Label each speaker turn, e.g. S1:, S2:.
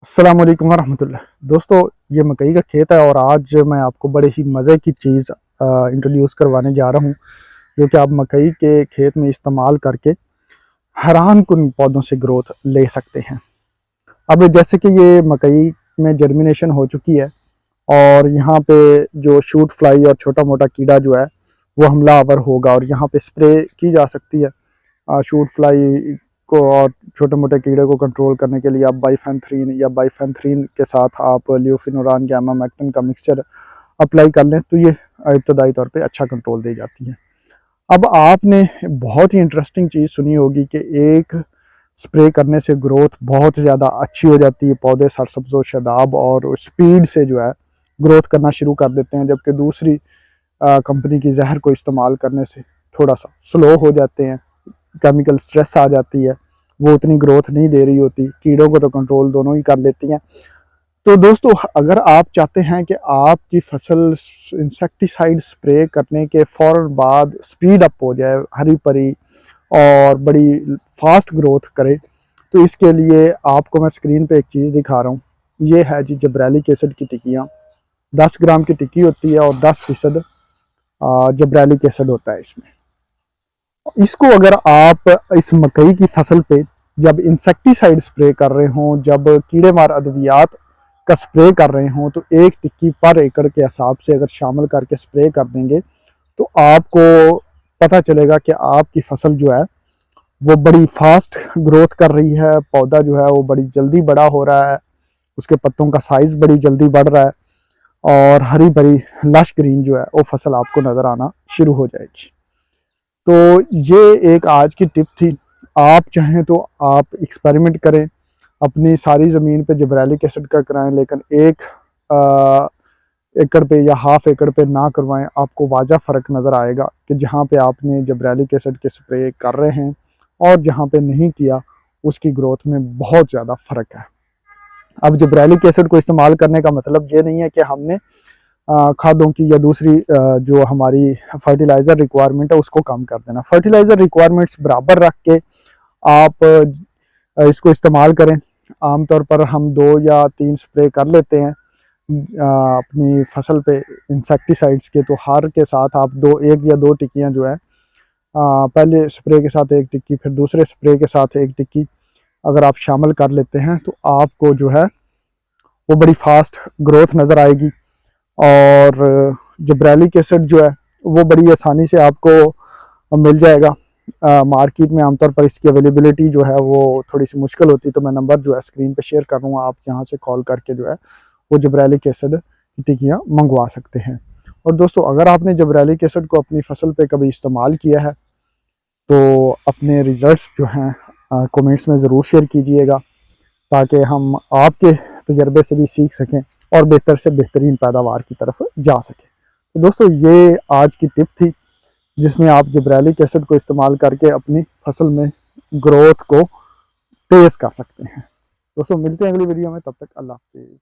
S1: अस्सलाम वालेकुम वरहमतुल्लाह। दोस्तों, ये मकई का खेत है और आज मैं आपको बड़े ही मज़े की चीज़ इंट्रोड्यूस करवाने जा रहा हूँ, जो कि आप मकई के खेत में इस्तेमाल करके हैरान कुन पौधों से ग्रोथ ले सकते हैं। अब जैसे कि ये मकई में जर्मिनेशन हो चुकी है और यहाँ पे जो शूट फ्लाई और छोटा मोटा कीड़ा जो है वो हमलावर होगा और यहाँ पे स्प्रे की जा सकती है शूट फ्लाई को और छोटे मोटे कीड़े को कंट्रोल करने के लिए आप बाइफेंथ्रीन या बाइफेंथ्रीन के साथ आप ल्यूफिनोरान गैमा मैक्टन का मिक्सचर अप्लाई कर लें तो ये इब्तदाई तौर पे अच्छा कंट्रोल दे जाती है। अब आपने बहुत ही इंटरेस्टिंग चीज़ सुनी होगी कि एक स्प्रे करने से ग्रोथ बहुत ज़्यादा अच्छी हो जाती है, पौधे सरसब्ज व शादाब और स्पीड से जो है ग्रोथ करना शुरू कर देते हैं, जबकि दूसरी कंपनी की जहर को इस्तेमाल करने से थोड़ा सा स्लो हो जाते हैं, केमिकल स्ट्रेस आ जाती है, वो उतनी ग्रोथ नहीं दे रही होती, कीड़ों को तो कंट्रोल दोनों ही कर लेती हैं। तो दोस्तों, अगर आप चाहते हैं कि आपकी फसल इंसेक्टिसाइड स्प्रे करने के फ़ौरन बाद स्पीड अप हो जाए, हरी भरी और बड़ी फास्ट ग्रोथ करे, तो इसके लिए आपको मैं स्क्रीन पे एक चीज़ दिखा रहा हूँ। ये है जी जब्रैलिक एसिड की टिक्कियाँ। 10 ग्राम की टिक्की होती है और 10% जब्रैलिक एसिड होता है इसमें। इसको अगर आप इस मकई की फसल पे जब इंसेक्टिसाइड स्प्रे कर रहे हों, जब कीड़े मार अद्वियात का स्प्रे कर रहे हों, तो एक टिक्की पर एकड़ के हिसाब से अगर शामिल करके स्प्रे कर देंगे तो आपको पता चलेगा कि आपकी फसल जो है वो बड़ी फास्ट ग्रोथ कर रही है, पौधा जो है वो बड़ी जल्दी बड़ा हो रहा है, उसके पत्तों का साइज़ बड़ी जल्दी बढ़ रहा है और हरी भरी लश ग्रीन जो है वो फसल आपको नज़र आना शुरू हो जाएगी। तो ये एक आज की टिप थी। आप चाहें तो आप एक्सपेरिमेंट करें, अपनी सारी ज़मीन पे जब्रैलिक एसिड का कराएं, लेकिन एक एकड़ पे या हाफ एकड़ पे ना करवाएं। आपको वाज़ा फ़र्क नज़र आएगा कि जहाँ पे आपने जब्रैलिक एसिड के स्प्रे कर रहे हैं और जहाँ पे नहीं किया, उसकी ग्रोथ में बहुत ज़्यादा फ़र्क है। अब जब्रैलिक एसिड को इस्तेमाल करने का मतलब ये नहीं है कि हमने खादों की या दूसरी जो हमारी फर्टिलाइज़र रिक्वायरमेंट है उसको कम कर देना। फर्टिलाइज़र रिक्वायरमेंट्स बराबर रख के आप इसको इस्तेमाल करें। आमतौर पर हम 2 या 3 स्प्रे कर लेते हैं अपनी फसल पे इंसेक्टिसाइड्स के, तो हर के साथ आप 1 या 2 टिक्कियाँ जो है पहले स्प्रे के साथ 1 टिक्की, फिर दूसरे स्प्रे के साथ 1 टिक्की अगर आप शामिल कर लेते हैं तो आपको जो है वो बड़ी फास्ट ग्रोथ नज़र आएगी और जब्रैलिक एसिड जो है वो बड़ी आसानी से आपको मिल जाएगा। मार्केट में आमतौर पर इसकी अवेलेबिलिटी जो है वो थोड़ी सी मुश्किल होती है, तो मैं नंबर जो है स्क्रीन पे शेयर कर दूँगा, आप यहाँ से कॉल करके जो है वो जब्रैलिक एसिड की टिक्कियाँ मंगवा सकते हैं। और दोस्तों, अगर आपने जब्रैलिक एसिड को अपनी फसल पे कभी इस्तेमाल किया है तो अपने रिज़ल्ट्स जो हैं कमेंट्स में ज़रूर शेयर कीजिएगा, ताकि हम आपके तजर्बे से भी सीख सकें और बेहतर से बेहतरीन पैदावार की तरफ जा सकें। तो दोस्तों, ये आज की टिप थी जिसमें आप जब्रैलिक एसिड को इस्तेमाल करके अपनी फसल में ग्रोथ को तेज़ कर सकते हैं। दोस्तों, मिलते हैं अगली वीडियो में, तब तक अल्लाह हाफिज़।